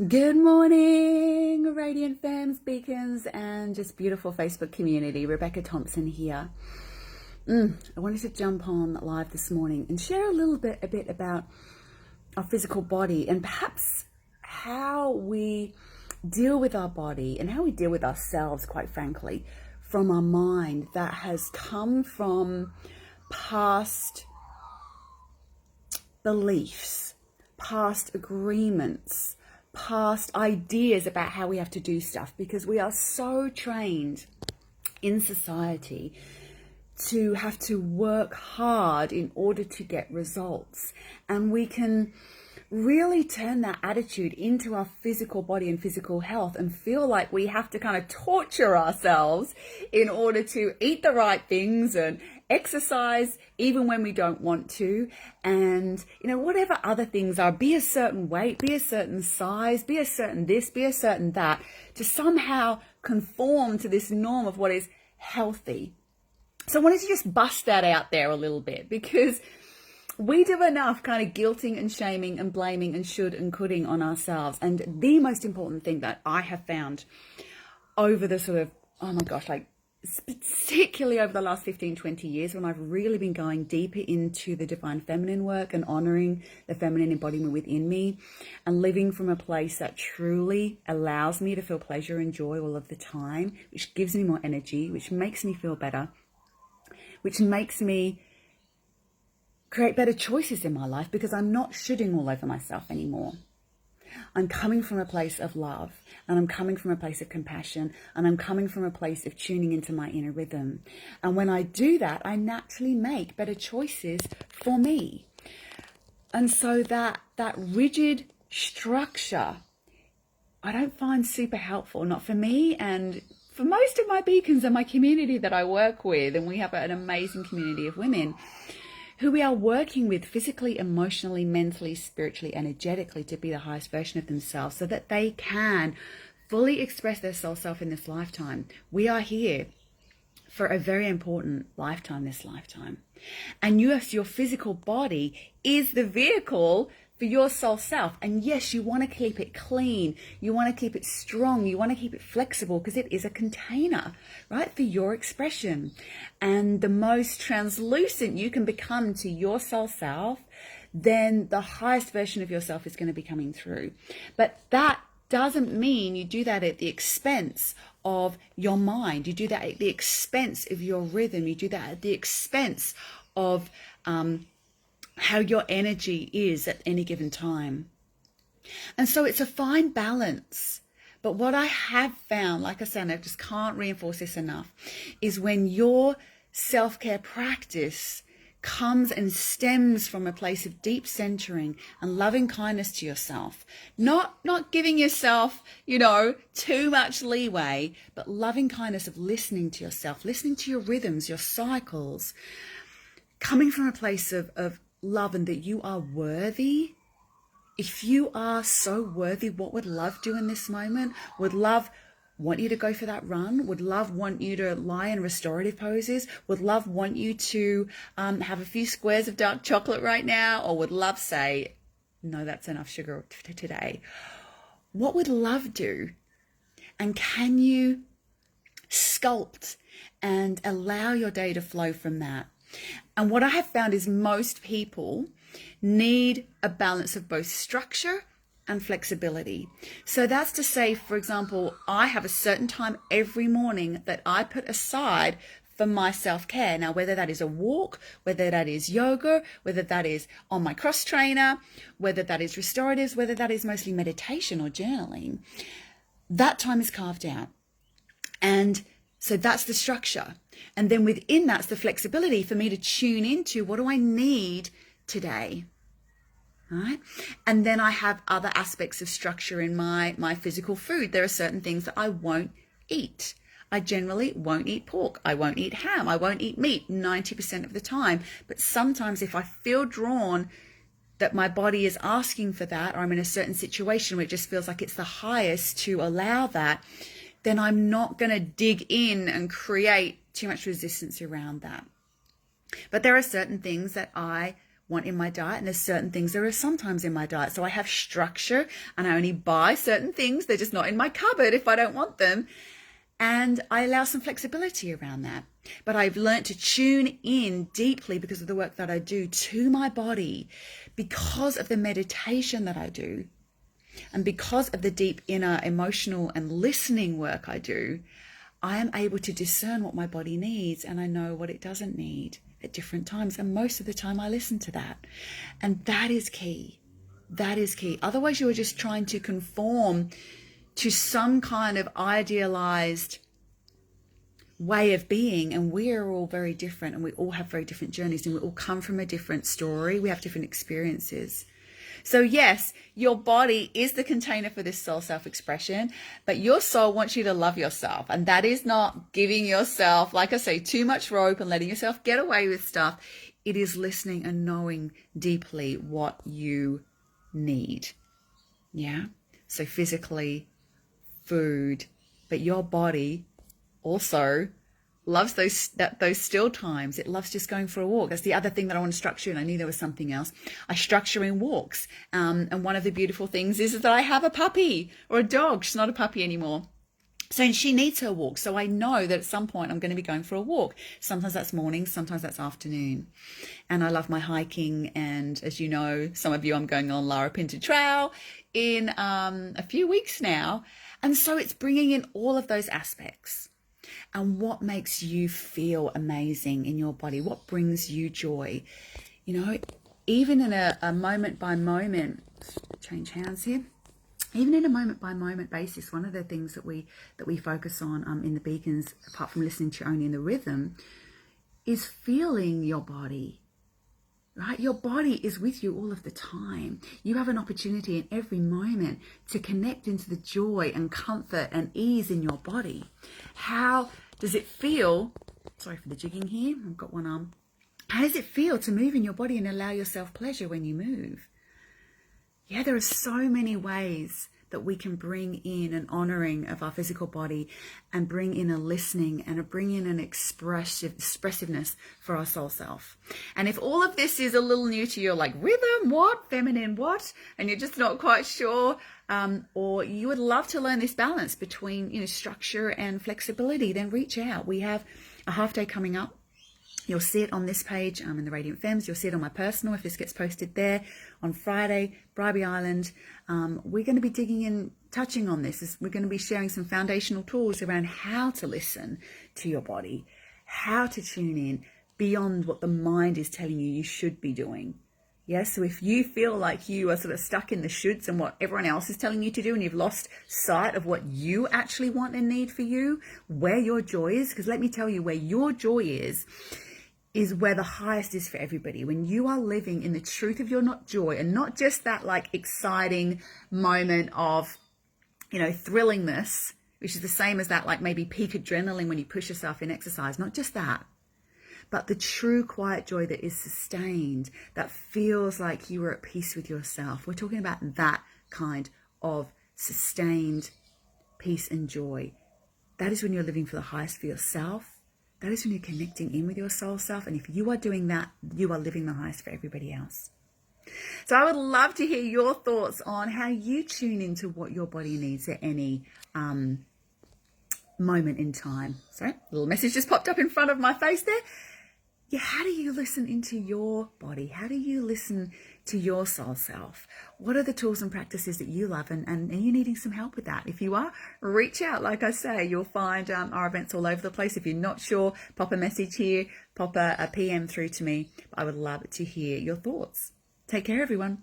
Good morning, Radiant Fams, Beacons, and just beautiful Facebook community. Rebecca Thompson here. I wanted to jump on live this morning and share a bit about our physical body and perhaps how we deal with our body and how we deal with ourselves, quite frankly, from our mind that has come from past beliefs, past agreements, past ideas about how we have to do stuff, because we are so trained in society to have to work hard in order to get results. And we can really turn that attitude into our physical body and physical health and feel like we have to kind of torture ourselves in order to eat the right things and exercise even when we don't want to, and whatever other things are, be a certain weight, be a certain size, be a certain this, be a certain that, to somehow conform to this norm of what is healthy. So I wanted to just bust that out there a little bit, because we do enough kind of guilting and shaming and blaming and should and coulding on ourselves. And the most important thing that I have found over the sort of, particularly over the last 15, 20 years, when I've really been going deeper into the divine feminine work and honoring the feminine embodiment within me and living from a place that truly allows me to feel pleasure and joy all of the time, which gives me more energy, which makes me feel better, which makes me create better choices in my life, because I'm not shooting all over myself anymore. I'm coming from a place of love, and I'm coming from a place of compassion, and I'm coming from a place of tuning into my inner rhythm. And when I do that, I naturally make better choices for me. And so that rigid structure, I don't find super helpful, not for me and for most of my beacons and my community that I work with. And we have an amazing community of women who we are working with physically, emotionally, mentally, spiritually, energetically to be the highest version of themselves, so that they can fully express their soul self in this lifetime. We are here for a very important lifetime, this lifetime. And yes, your physical body is the vehicle for your soul self. And yes, you want to keep it clean. You want to keep it strong. You want to keep it flexible, because it is a container, right, for your expression. And the most translucent you can become to your soul self, then the highest version of yourself is going to be coming through. But that doesn't mean you do that at the expense of your mind. You do that at the expense of your rhythm. You do that at the expense of how your energy is at any given time. And so it's a fine balance. But what I have found, like I said, and I just can't reinforce this enough, is when your self-care practice comes and stems from a place of deep centering and loving kindness to yourself, not giving yourself, too much leeway, but loving kindness of listening to yourself, listening to your rhythms, your cycles, coming from a place of love, and that you are worthy. If you are so worthy, what would love do in this moment? Would love want you to go for that run? Would love want you to lie in restorative poses? Would love want you to have a few squares of dark chocolate right now? Or would love say, no, that's enough sugar today? What would love do? And can you sculpt and allow your day to flow from that? And what I have found is most people need a balance of both structure and flexibility. So that's to say, for example, I have a certain time every morning that I put aside for my self-care. Now, whether that is a walk, whether that is yoga, whether that is on my cross trainer, whether that is restoratives, whether that is mostly meditation or journaling, that time is carved out. And so that's the structure. And then within that's the flexibility for me to tune into, what do I need today? Right? And then I have other aspects of structure in my physical food. There are certain things that I won't eat. I generally won't eat pork. I won't eat ham. I won't eat meat 90% of the time. But sometimes if I feel drawn that my body is asking for that, or I'm in a certain situation where it just feels like it's the highest to allow that, then I'm not going to dig in and create too much resistance around that. But there are certain things that I want in my diet, and there's certain things that are sometimes in my diet. So I have structure, and I only buy certain things. They're just not in my cupboard if I don't want them. And I allow some flexibility around that. But I've learned to tune in deeply, because of the work that I do, to my body, because of the meditation that I do, and because of the deep inner emotional and listening work I do. I am able to discern what my body needs, and I know what it doesn't need at different times. And most of the time I listen to that. And that is key. That is key. Otherwise you are just trying to conform to some kind of idealized way of being. And we are all very different, and we all have very different journeys, and we all come from a different story. We have different experiences. So yes, your body is the container for this soul self-expression, but your soul wants you to love yourself. And that is not giving yourself, like I say, too much rope and letting yourself get away with stuff. It is listening and knowing deeply what you need. Yeah. So physically, food, but your body also loves those still times. It loves just going for a walk. That's the other thing that I want to structure, and I knew there was something else. I structure in walks. And one of the beautiful things is that I have a puppy, or a dog. She's not a puppy anymore. So she needs her walk. So I know that at some point I'm going to be going for a walk. Sometimes that's morning, sometimes that's afternoon. And I love my hiking. And as you know, some of you, I'm going on Lara Pinta Trail in a few weeks now. And so it's bringing in all of those aspects. And what makes you feel amazing in your body? What brings you joy? You know, even in a moment by moment, change hands here. Even in a moment by moment basis, one of the things that we focus on in the beacons, apart from listening to only in the rhythm, is feeling your body. Right? Your body is with you all of the time. You have an opportunity in every moment to connect into the joy and comfort and ease in your body. How does it feel? Sorry for the jigging here. I've got one arm. How does it feel to move in your body and allow yourself pleasure when you move? Yeah, there are so many ways that we can bring in an honoring of our physical body, and bring in a listening, and bring in an expressiveness for our soul self. And if all of this is a little new to you, like rhythm, what? Feminine, what? And you're just not quite sure, or you would love to learn this balance between, you know, structure and flexibility, then reach out. We have a half day coming up. You'll see it on this page in the Radiant Femmes. You'll see it on my personal if this gets posted there on Friday, Bribey Island. We're going to be digging in, touching on this. We're going to be sharing some foundational tools around how to listen to your body, how to tune in beyond what the mind is telling you should be doing. Yeah, so if you feel like you are sort of stuck in the shoulds and what everyone else is telling you to do, and you've lost sight of what you actually want and need for you, where your joy is, because let me tell you, where your joy is where the highest is for everybody. When you are living in the truth of your joy, and not just that like exciting moment of, you know, thrillingness, which is the same as that like maybe peak adrenaline when you push yourself in exercise, not just that, but the true quiet joy that is sustained, that feels like you are at peace with yourself. We're talking about that kind of sustained peace and joy. That is when you're living for the highest for yourself. That is when you're connecting in with your soul self. And if you are doing that, you are living the highest for everybody else. So I would love to hear your thoughts on how you tune into what your body needs at any moment in time. Sorry, a little message just popped up in front of my face there. Yeah, how do you listen into your body? How do you listen to your soul self? What are the tools and practices that you love? And are you needing some help with that? If you are, reach out. Like I say, you'll find our events all over the place. If you're not sure, pop a message here, pop a PM through to me. I would love to hear your thoughts. Take care, everyone.